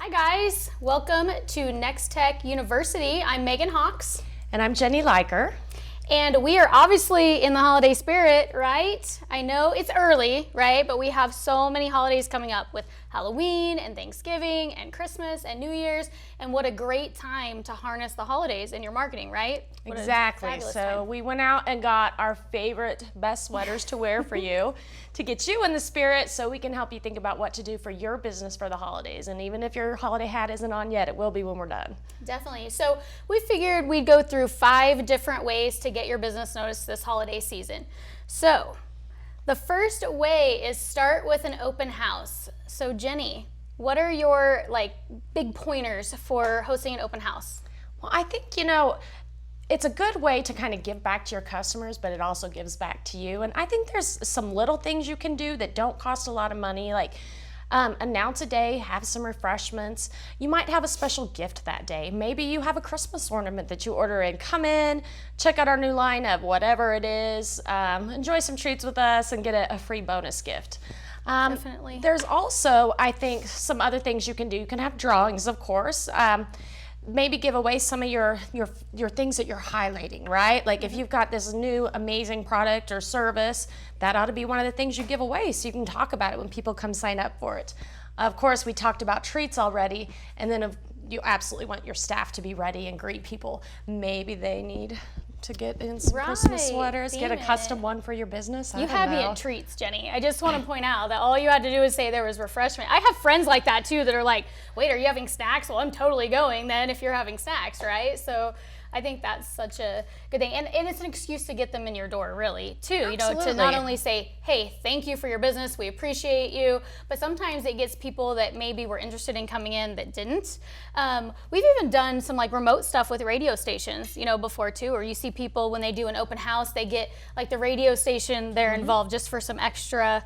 Hi guys, welcome to Nex-Tech University. I'm Megan Hawks. And I'm Jenny Leiker. And we are obviously in the holiday spirit, right? I know it's early, right? But we have so many holidays coming up with Halloween and Thanksgiving and Christmas and New Year's. And what a great time to harness the holidays in your marketing, right? What exactly. So we went out and got our favorite, best sweaters to wear for you to get you in the spirit so we can help you think about what to do for your business for the holidays. And even if your holiday hat isn't on yet, it will be when we're done. Definitely. So we figured we'd go through 5 different ways to get your business noticed this holiday season. So the first way is start with an open house. So Jenny, what are your big pointers for hosting an open house? Well, I think, it's a good way to kind of give back to your customers, but it also gives back to you. And I think there's some little things you can do that don't cost a lot of money, like announce a day, have some refreshments. You might have a special gift that day. Maybe you have a Christmas ornament that you order in. Come in, check out our new line of whatever it is, enjoy some treats with us, and get a free bonus gift. Definitely. There's also, I think, some other things you can do. You can have drawings, of course. Maybe give away some of your things that you're highlighting, right? Like if you've got this new amazing product or service, that ought to be one of the things you give away so you can talk about it when people come sign up for it. Of course, we talked about treats already, and then you absolutely want your staff to be ready and greet people. Maybe they need to get in some Christmas sweaters, get a custom one for your business. You had me at treats, Jenny. I just want to point out that all you had to do is say there was refreshment. I have friends like that too that are like, wait, are you having snacks? Well, I'm totally going then if you're having snacks, right? So I think that's such a good thing. And it's an excuse to get them in your door, really, too. Absolutely. To not only say, hey, thank you for your business, we appreciate you, but sometimes it gets people that maybe were interested in coming in that didn't. We've even done some remote stuff with radio stations, before too, or you see people when they do an open house, they get the radio station there involved just for some extra,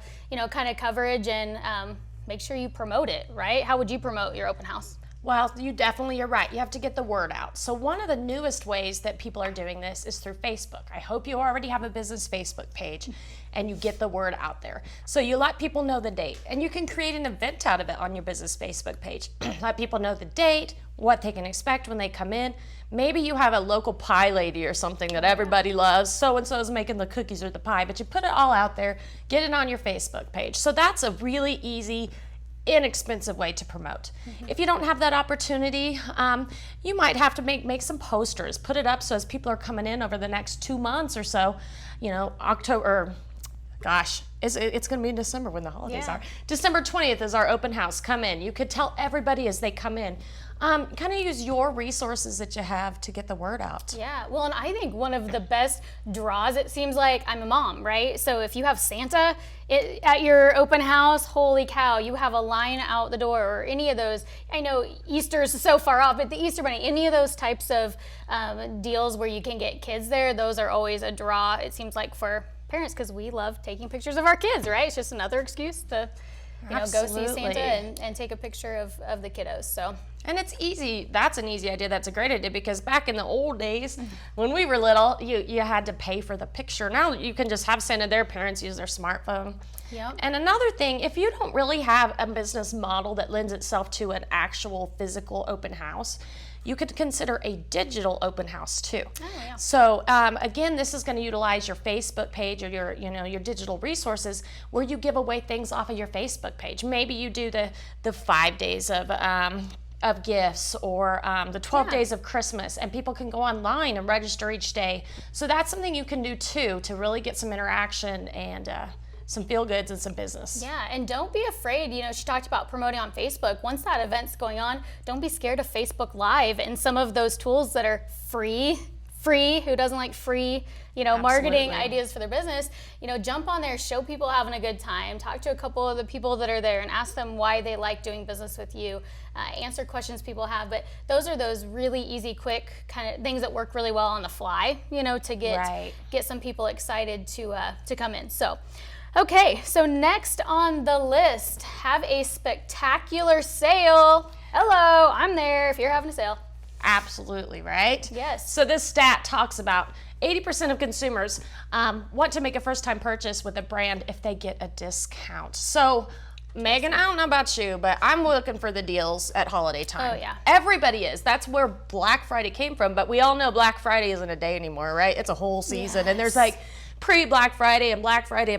kind of coverage, and make sure you promote it, right? How would you promote your open house? Well, you're right. You have to get the word out. So one of the newest ways that people are doing this is through Facebook. I hope you already have a business Facebook page and you get the word out there. So you let people know the date, and you can create an event out of it on your business Facebook page. Let people know the date, what they can expect when they come in. Maybe you have a local pie lady or something that everybody loves. So-and-so is making the cookies or the pie, but you put it all out there, get it on your Facebook page. So that's a really easy, inexpensive way to promote. If you don't have that opportunity, you might have to make some posters, put it up so as people are coming in over the next 2 months or so, October, it's going to be in December when the holidays are. December 20th is our open house. Come in. You could tell everybody as they come in. Kind of use your resources that you have to get the word out. Yeah, well, and I think one of the best draws, it seems like, I'm a mom, right? So if you have Santa at your open house, holy cow, you have a line out the door, or any of those. I know Easter's so far off, but the Easter Bunny, any of those types of deals where you can get kids there, those are always a draw, it seems like, for parents, because we love taking pictures of our kids, right? It's just another excuse to go see Santa and take a picture of the kiddos. So. And it's easy. That's an easy idea. That's a great idea, because back in the old days when we were little, you had to pay for the picture. Now you can just have Santa, their parents use their smartphone. Yep. And another thing, if you don't really have a business model that lends itself to an actual physical open house, you could consider a digital open house too. Oh, yeah. So again, this is going to utilize your Facebook page or your digital resources, where you give away things off of your Facebook page. Maybe you do the 5 days of gifts, or the 12 days of Christmas, and people can go online and register each day. So that's something you can do too, to really get some interaction and some feel goods and some business. Yeah, and don't be afraid. She talked about promoting on Facebook. Once that event's going on, don't be scared of Facebook Live and some of those tools that are free. Who doesn't like free, marketing ideas for their business? Jump on there, show people having a good time, talk to a couple of the people that are there and ask them why they like doing business with you, answer questions people have. But those are those really easy, quick kind of things that work really well on the fly, to get some people excited to come in. So. Okay, so next on the list, have a spectacular sale. Hello, I'm there if you're having a sale. Absolutely, right? Yes. So this stat talks about 80% of consumers want to make a first-time purchase with a brand if they get a discount. So Megan, I don't know about you, but I'm looking for the deals at holiday time. Oh, yeah. Everybody is. That's where Black Friday came from. But we all know Black Friday isn't a day anymore, right? It's a whole season. And there's like pre-Black Friday and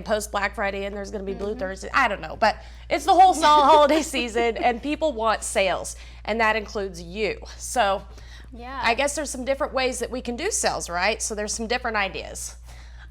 post-Black Friday, and there's going to be Blue Thursday. I don't know. But it's the whole holiday season, and people want sales, and that includes you. So I guess there's some different ways that we can do sales, right? So there's some different ideas.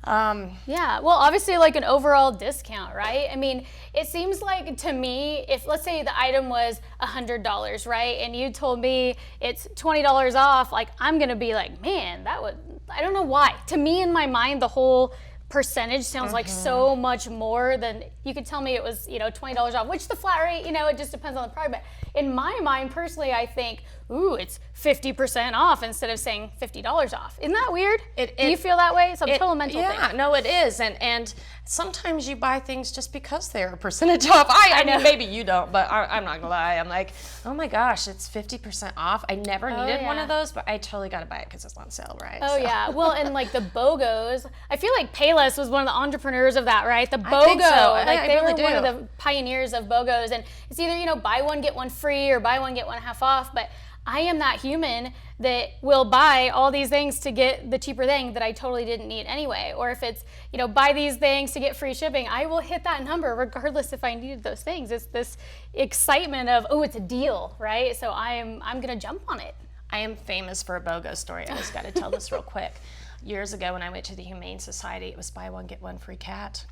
Yeah, well, obviously like an overall discount, right? I mean, it seems like to me, if let's say the item was $100, right? And you told me it's $20 off, like I'm gonna be like, man, I don't know why. To me, in my mind, the whole percentage sounds like so much more than you could tell me it was, $20 off, which the flat rate, it just depends on the product. But in my mind, personally, I think, ooh, it's 50% off instead of saying $50 off. Isn't that weird? Do you feel that way? It's a total mental thing. Yeah, no, it is. And sometimes you buy things just because they're a percentage off. I mean, maybe you don't, but I'm not gonna lie. I'm like, oh my gosh, it's 50% off. I never needed one of those, but I totally gotta buy it because it's on sale, right? Oh, yeah. Well, and like the BOGOs, I feel like Payless was one of the entrepreneurs of that, right? The BOGO. I think so. Like they really were one of the pioneers of BOGOs. And it's either, buy one, get one free, or buy one, get one half off. But I am that human that will buy all these things to get the cheaper thing that I totally didn't need anyway. Or if it's, buy these things to get free shipping, I will hit that number regardless if I needed those things. It's this excitement of, oh, it's a deal, right? So I'm gonna jump on it. I am famous for a BOGO story. I just gotta tell this real quick. Years ago when I went to the Humane Society, it was buy one, get one free cat.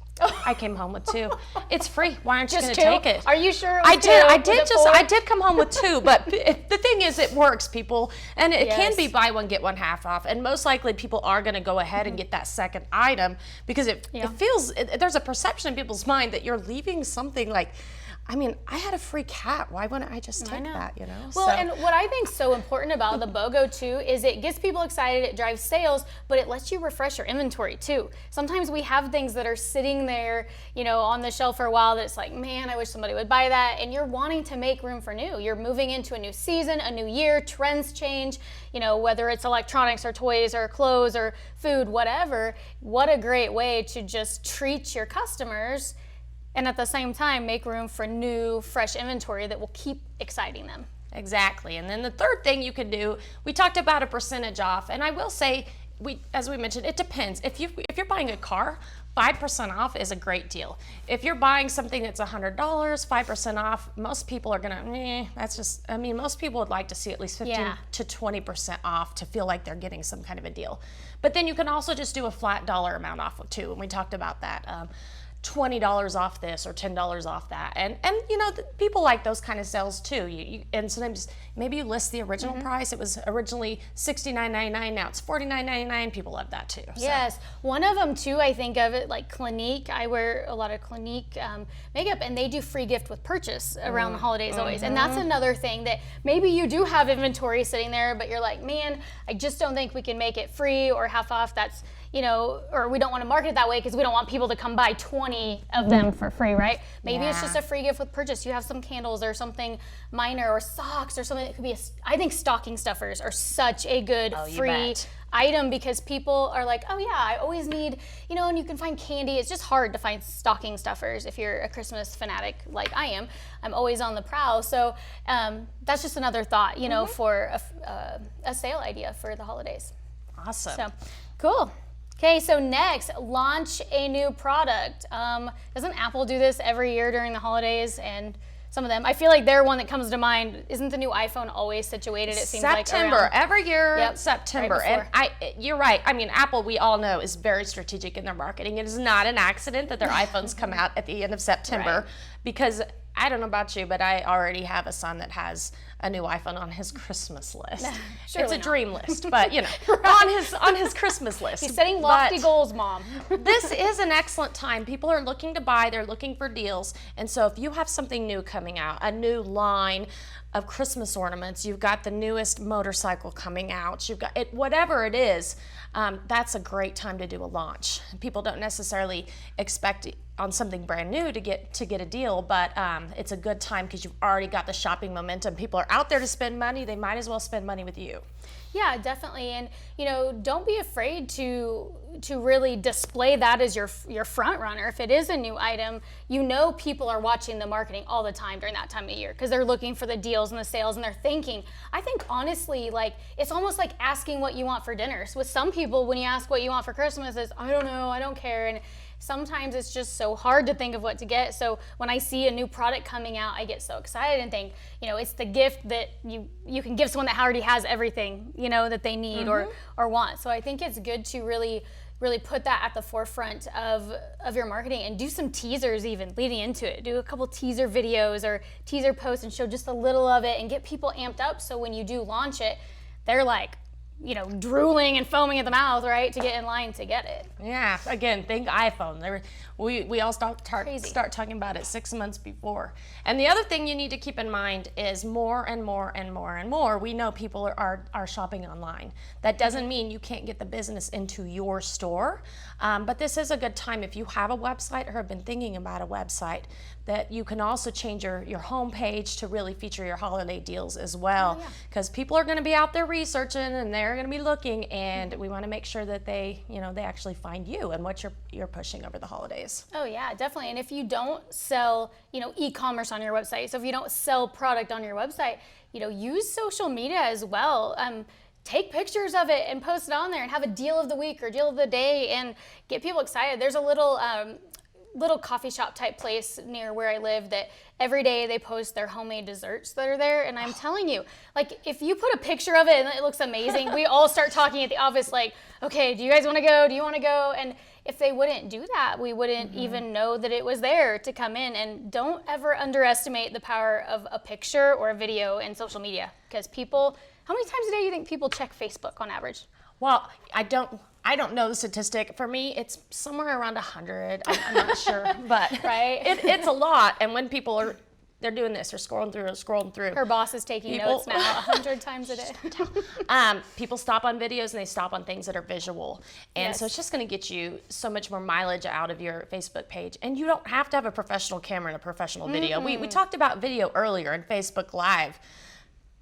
I came home with 2. It's free. Why aren't you going to take it? Are you sure? I did come home with 2, but the thing is, it works, people, and it can be buy one get one half off. And most likely, people are going to go ahead and get that second item because it feels there's a perception in people's mind that you're leaving something like. I mean, I had a free cat. Why wouldn't I just take that, Well, and what I think is so important about the BOGO too is it gets people excited, it drives sales, but it lets you refresh your inventory too. Sometimes we have things that are sitting there, on the shelf for a while that's like, man, I wish somebody would buy that. And you're wanting to make room for new. You're moving into a new season, a new year, trends change, whether it's electronics or toys or clothes or food, whatever. What a great way to just treat your customers and at the same time make room for new, fresh inventory that will keep exciting them. Exactly. And then the third thing you can do, we talked about a percentage off, and I will say, as we mentioned, it depends. If you're buying a car, 5% off is a great deal. If you're buying something that's $100, 5% off, most people are gonna, most people would like to see at least 15 to 20% off to feel like they're getting some kind of a deal. But then you can also just do a flat dollar amount off too, and we talked about that. $20 off this or $10 off that, and people like those kind of sales too. And sometimes maybe you list the original price. It was originally $69.99, now it's $49.99. People love that too. Yes, one of them too. I think of it like Clinique. I wear a lot of Clinique makeup, and they do free gift with purchase around the holidays always. And that's another thing that maybe you do have inventory sitting there, but you're like, man, I just don't think we can make it free or half off. That's or we don't want to market it that way because we don't want people to come buy 20 of them for free, right? Maybe it's just a free gift with purchase. You have some candles or something minor or socks or something that could be I think stocking stuffers are such a good free item because people are like, oh yeah, I always need, and you can find candy. It's just hard to find stocking stuffers if you're a Christmas fanatic like I am. I'm always on the prowl. So that's just another thought, for a sale idea for the holidays. Awesome. So, cool. Okay, so next, launch a new product. Doesn't Apple do this every year during the holidays? And some of them, I feel like they're one that comes to mind. Isn't the new iPhone always situated? It seems like September every year. September, right and you're right. I mean, Apple, we all know, is very strategic in their marketing. It is not an accident that their iPhones come out at the end of September because. I don't know about you, but I already have a son that has a new iPhone on his Christmas list. It's a dream list, but on his Christmas list. He's setting lofty goals, Mom. This is an excellent time. People are looking to buy, they're looking for deals. And so if you have something new coming out, a new line of Christmas ornaments, you've got the newest motorcycle coming out, you've got it, whatever it is, that's a great time to do a launch. People don't necessarily expect on something brand new to get a deal, but it's a good time because you've already got the shopping momentum. People are out there to spend money. They might as well spend money with you. Yeah, definitely. And don't be afraid to really display that as your front runner. If it is a new item, people are watching the marketing all the time during that time of year because they're looking for the deals and the sales, and they're thinking. I think honestly, like, it's almost like asking what you want for dinner. So with some people, when you ask what you want for Christmas, it's, I don't know, I don't care. And sometimes it's just so hard to think of what to get. So when I see a new product coming out, I get so excited and think, it's the gift that you can give someone that already has everything, that they need or want. So I think it's good to really put that at the forefront of your marketing, and do some teasers even leading into it. Do a couple teaser videos or teaser posts and show just a little of it and get people amped up, so when you do launch it, they're like, drooling and foaming at the mouth, right, to get in line to get it. Yeah, again, think iPhone. We all start talking about it 6 months before. And the other thing you need to keep in mind is more and more and more and more. We know people are shopping online. That doesn't mean you can't get the business into your store, but this is a good time if you have a website or have been thinking about a website, that you can also change your home page to really feature your holiday deals as well, because people are going to be out there researching and they're going to be looking, and we want to make sure that they actually find you and what you're pushing over the holidays. Oh yeah, definitely. And if you don't sell, e-commerce on your website, so if you don't sell product on your website, use social media as well. Take pictures of it and post it on there and have a deal of the week or deal of the day and get people excited. There's a little coffee shop type place near where I live that every day they post their homemade desserts that are there. And I'm telling you, like, if you put a picture of it and it looks amazing, we all start talking at the office like, okay, do you guys want to go? Do you want to go? And if they wouldn't do that, we wouldn't even know that it was there to come in. And don't ever underestimate the power of a picture or a video in social media, because people, how many times a day do you think people check Facebook on average? Well, I don't know the statistic. For me, it's somewhere around 100. I'm not sure, but right? It's a lot. And when people they're doing this, they're scrolling through. Her boss is taking notes now 100 times a day. People stop on videos and they stop on things that are visual. And so it's just going to get you so much more mileage out of your Facebook page. And you don't have to have a professional camera and a professional video. We talked about video earlier in Facebook Live.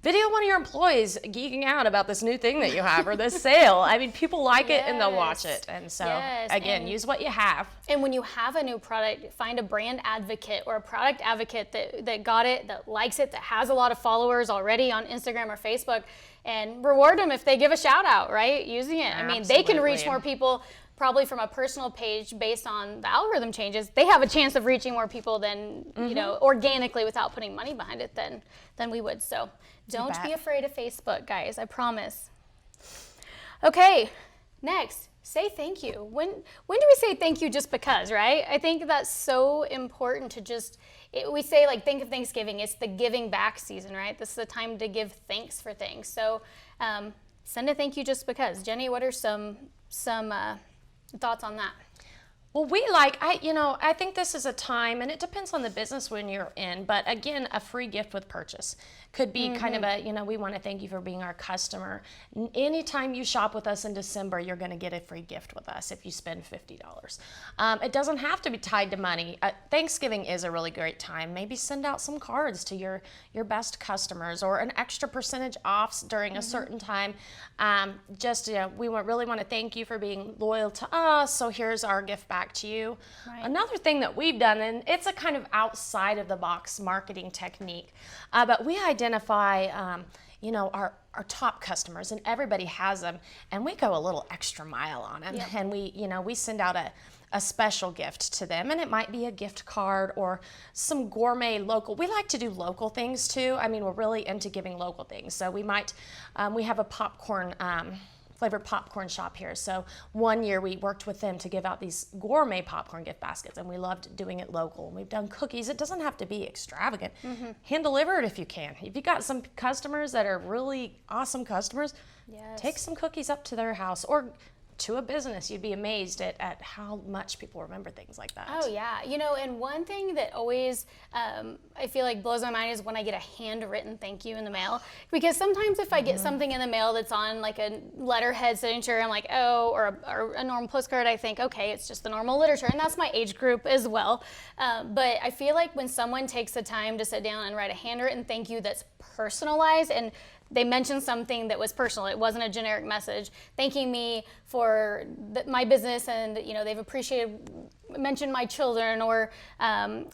Video one of your employees geeking out about this new thing that you have or this sale. I mean, people like it and they'll watch it. And so, again, use what you have. And when you have a new product, find a brand advocate or a product advocate that got it, that likes it, that has a lot of followers already on Instagram or Facebook, and reward them if they give a shout out, right? Using it. Absolutely. I mean, they can reach more people probably from a personal page based on the algorithm changes. They have a chance of reaching more people than, organically without putting money behind it than we would. So don't be afraid of Facebook, guys. I promise. Okay, next, say thank you. When do we say thank you just because, right? I think that's so important to we say, like, think of Thanksgiving. It's the giving back season, right? This is the time to give thanks for things. So send a thank you just because. Jenny, what are some thoughts on that? Well, I think this is a time, and it depends on the business when you're in, but again, a free gift with purchase could be kind of we want to thank you for being our customer. Anytime you shop with us in December, you're going to get a free gift with us if you spend $50. It doesn't have to be tied to money. Thanksgiving is a really great time. Maybe send out some cards to your best customers, or an extra percentage off during a certain time. We really want to thank you for being loyal to us, so here's our gift back to you. Right. Another thing that we've done, and it's a kind of outside of the box marketing technique, but we identify our top customers, and everybody has them, and we go a little extra mile on them. Yep. And we send out a special gift to them, and it might be a gift card or some gourmet local. We like to do local things too. I mean, we're really into giving local things. So we might we have a popcorn flavored popcorn shop here. So one year we worked with them to give out these gourmet popcorn gift baskets, and we loved doing it local. We've done cookies. It doesn't have to be extravagant. Hand deliver it if you can. If you got some customers that are really awesome customers, take some cookies up to their house, or to a business. You'd be amazed at how much people remember things like that. Oh yeah, you know, and one thing that always I feel like blows my mind is when I get a handwritten thank you in the mail. Because sometimes if I get something in the mail that's on like a letterhead signature, I'm like, oh, or a normal postcard, I think, okay, it's just the normal literature, and that's my age group as well. But I feel like when someone takes the time to sit down and write a handwritten thank you that's personalized, and they mentioned something that was personal. It wasn't a generic message thanking me for my business, and you know they've mentioned my children, or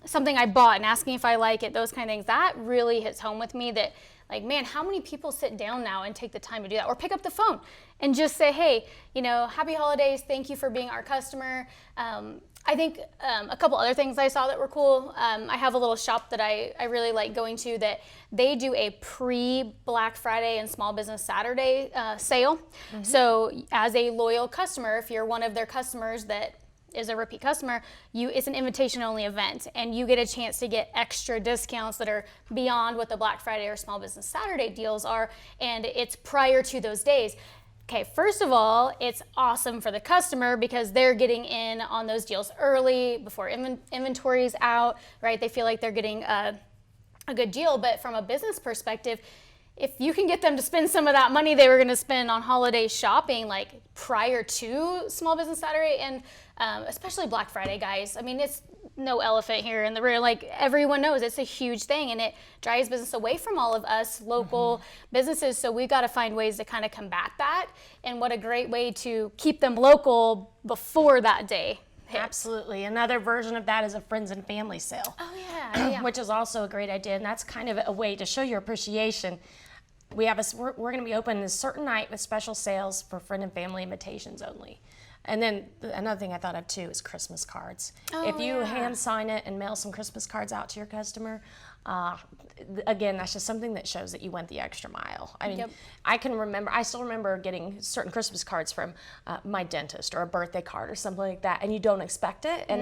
something I bought and asking if I like it. Those kind of things. That really hits home with me. That like, man, how many people sit down now and take the time to do that, or pick up the phone and just say, hey, you know, happy holidays. Thank you for being our customer. I think a couple other things I saw that were cool. I have a little shop that I really like going to that they do a pre-Black Friday and Small Business Saturday sale. So as a loyal customer, if you're one of their customers that is a repeat customer, it's an invitation-only event, and you get a chance to get extra discounts that are beyond what the Black Friday or Small Business Saturday deals are, and it's prior to those days. Okay, first of all, it's awesome for the customer because they're getting in on those deals early before inventory is out, right? They feel like they're getting a good deal. But from a business perspective, if you can get them to spend some of that money they were going to spend on holiday shopping, like prior to Small Business Saturday and especially Black Friday, guys. I mean, it's no elephant here in the room. Like everyone knows, it's a huge thing, and it drives business away from all of us local businesses. So we've got to find ways to kind of combat that. And what a great way to keep them local before that day hits. Absolutely. Another version of that is a friends and family sale. Oh yeah. Which is also a great idea, and that's kind of a way to show your appreciation. We're going to be open a certain night with special sales for friend and family invitations only. And then another thing I thought of too is Christmas cards. If you hand sign it and mail some Christmas cards out to your customer, again, that's just something that shows that you went the extra mile. I mean, I still remember getting certain Christmas cards from my dentist, or a birthday card or something like that, and you don't expect it, and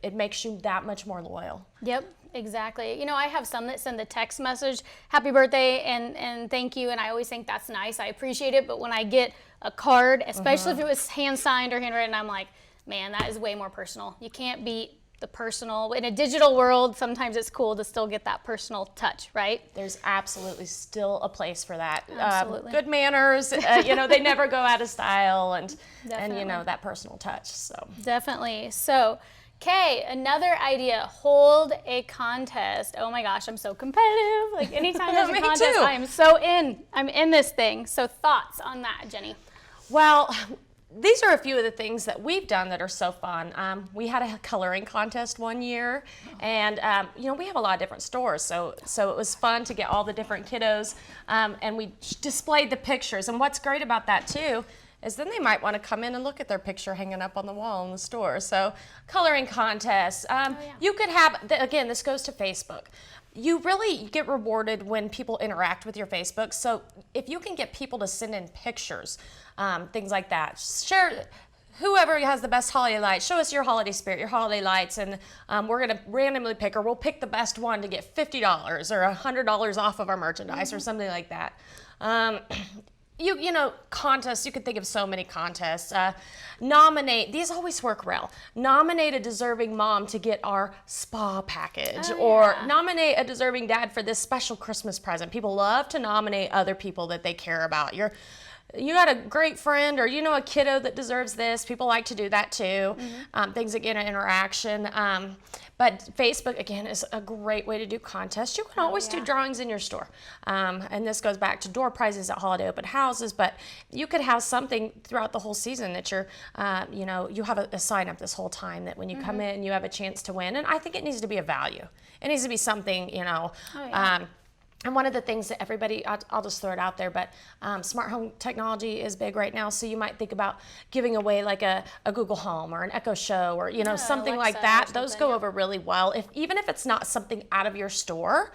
it makes you that much more loyal. Yep. Exactly. You know, I have some that send the text message, happy birthday and thank you, and I always think that's nice. I appreciate it, but when I get a card, especially if it was hand signed or handwritten, I'm like, man, that is way more personal. You can't beat the personal. In a digital world, sometimes it's cool to still get that personal touch, right? There's absolutely still a place for that. Absolutely. Good manners, you know, they never go out of style, and you know, that personal touch. So definitely. So okay, another idea, hold a contest. Oh my gosh, I'm so competitive. Like anytime there's a contest, too. I'm in this thing. So thoughts on that, Jenny? Well, these are a few of the things that we've done that are so fun. We had a coloring contest one year, and you know, we have a lot of different stores, so it was fun to get all the different kiddos, and we displayed the pictures. And what's great about that too is then they might want to come in and look at their picture hanging up on the wall in the store. So coloring contests. You could have, again, this goes to Facebook. You really get rewarded when people interact with your Facebook. So if you can get people to send in pictures, things like that, share. Whoever has the best holiday lights, show us your holiday spirit, your holiday lights, and we're going to randomly pick, or we'll pick the best one to get $50 or $100 off of our merchandise or something like that. You know, contests, you could think of so many contests. Nominate, these always work well. Nominate a deserving mom to get our spa package, or nominate a deserving dad for this special Christmas present. People love to nominate other people that they care about. You got a great friend, or you know a kiddo that deserves this. People like to do that too. Things that get an interaction. But Facebook, again, is a great way to do contests. You can always do drawings in your store. And this goes back to door prizes at holiday open houses, but you could have something throughout the whole season that you're, you know, you have a sign up this whole time that when you come in, you have a chance to win. And I think it needs to be a value. It needs to be something, you know, and one of the things that everybody, I'll just throw it out there, but smart home technology is big right now. So you might think about giving away like a Google Home or an Echo Show, or, you know, something Alexa like that. Those go over really well. Even if it's not something out of your store,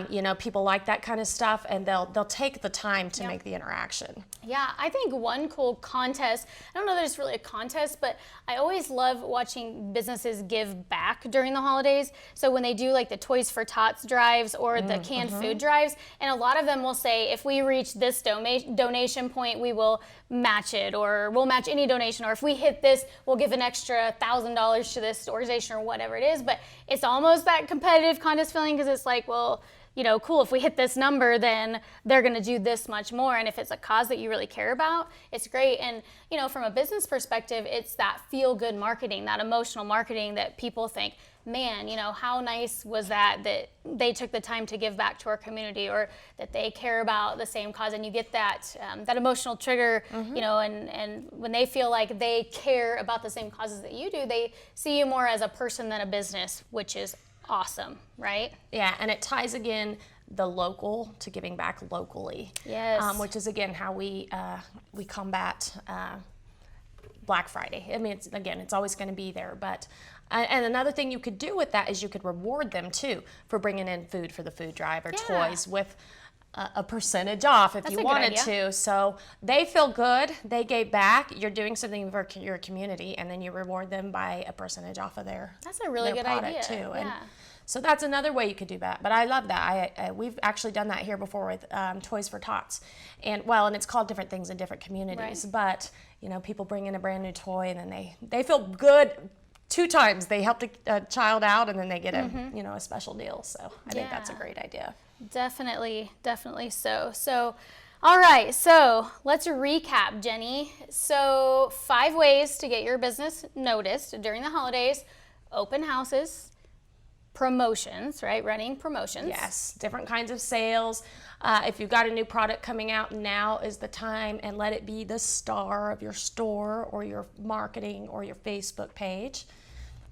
you know, people like that kind of stuff, and they'll take the time to make the interaction. Yeah, I think one cool contest, I don't know that it's really a contest, but I always love watching businesses give back during the holidays. So when they do like the Toys for Tots drives or the canned food drives, and a lot of them will say, if we reach this donation point, we will match it, or we'll match any donation, or if we hit this, we'll give an extra $1,000 to this organization or whatever it is. But it's almost that competitive contest feeling, because it's like, well, you know, cool, if we hit this number, then they're gonna do this much more. And if it's a cause that you really care about, it's great. And, you know, from a business perspective, it's that feel-good marketing, that emotional marketing that people think, man, you know, how nice was that they took the time to give back to our community, or that they care about the same cause. And you get that that emotional trigger, you know, and when they feel like they care about the same causes that you do, they see you more as a person than a business, which is awesome, right? Yeah, and it ties again the local to giving back locally. Yes. Which is again how we combat Black Friday. I mean, it's always going to be there, but and another thing you could do with that is you could reward them too for bringing in food for the food drive, or toys with a percentage off if you wanted to. So they feel good, they gave back, you're doing something for your community, and then you reward them by a percentage off of their That's a really good idea too. Yeah. And so that's another way you could do that. But I love that. We've actually done that here before with Toys for Tots, and it's called different things in different communities. Right. But you know, people bring in a brand new toy, and then they feel good. 2 times they helped a child out, and then they get a special deal. So I think that's a great idea. Definitely so. So, all right, so let's recap, Jenny. So 5 ways to get your business noticed during the holidays: open houses, promotions, right? Running promotions. Yes, different kinds of sales. If you've got a new product coming out, now is the time, and let it be the star of your store or your marketing or your Facebook page.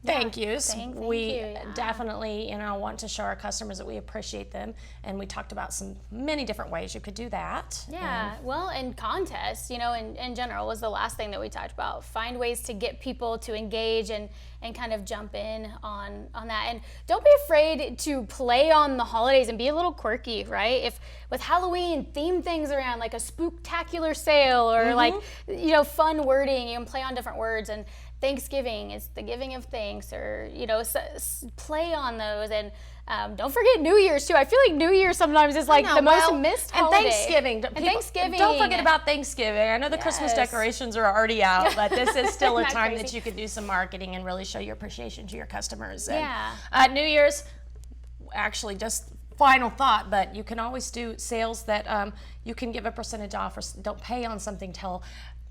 Thank yous. We definitely, want to show our customers that we appreciate them, and we talked about many different ways you could do that. Yeah, and contests, in general was the last thing that we talked about. Find ways to get people to engage and kind of jump in on that. And don't be afraid to play on the holidays and be a little quirky, right? If with Halloween, theme things around, like a spooktacular sale, or fun wording, you can play on different words. And Thanksgiving, it's the giving of thanks, or play on those. And don't forget New Year's too. I feel like New Year's sometimes is like the most missed holiday. And Thanksgiving. Don't forget about Thanksgiving. I know the Christmas decorations are already out, but this is still a time that you can do some marketing and really show your appreciation to your customers. And, New Year's, actually, just final thought, but you can always do sales that you can give a percentage off, or don't pay on something till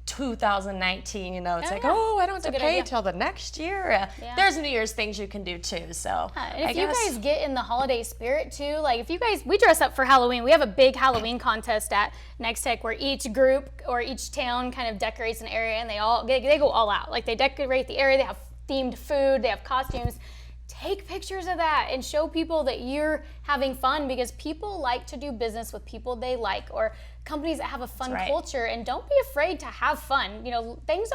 2019, I don't have to pay till the next year. There's New Year's things you can do too. So and if you guys get in the holiday spirit too, like if you guys, we dress up for Halloween. We have a big Halloween contest at Nex-Tech where each group or each town kind of decorates an area, and they go all out. Like they decorate the area, they have themed food, they have costumes. Take pictures of that and show people that you're having fun, because people like to do business with people they like, or companies that have a fun culture. And don't be afraid to have fun. Things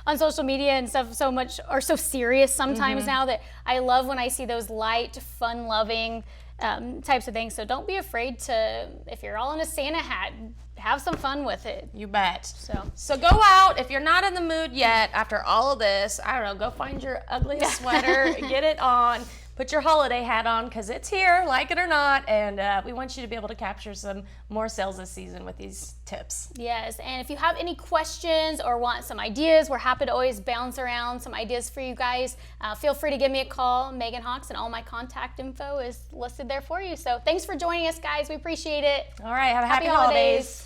on social media and stuff so much are so serious sometimes now, that I love when I see those light, fun-loving types of things. So don't be afraid to, if you're all in a Santa hat, have some fun with it. You bet. So go out. If you're not in the mood yet after all of this, I don't know, go find your ugliest sweater, get it on, put your holiday hat on, because it's here, like it or not, and we want you to be able to capture some more sales this season with these tips. Yes, and if you have any questions or want some ideas, we're happy to always bounce around some ideas for you guys. Feel free to give me a call, Megan Hawks, and all my contact info is listed there for you. So thanks for joining us, guys. We appreciate it. All right, have a happy holidays.